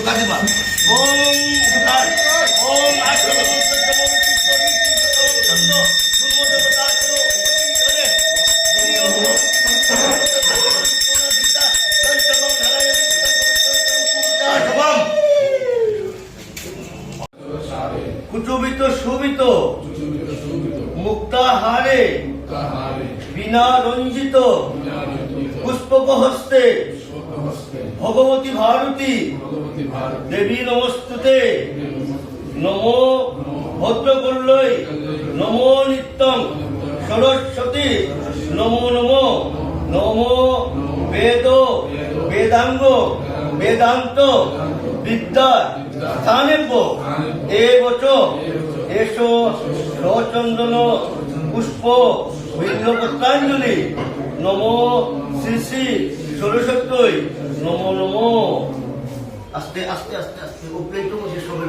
কাজিমা ওম উদার ওম আশ্রম কুচবিত সুবিত মুক্তাহারে বিনা রঞ্জিত পুষ্পক হস্তে ভগবতী ভারতী দেবী নমস্তুতে নমো ভদ্রকল্যৈ নমো নিত্যং সরস্বতী নমো নমো নমো বেদ বেদাঙ্গ বেদান্ত বিদ্যা স্থানেব্য এবচ এসো রচন্দন পুষ্প বিল্লপত্রাঞ্জলি নমো শ্রী শ্রী সরস্বতী নমো নমো আস্তে আস্তে আস্তে আস্তে ও প্লেটো সবাই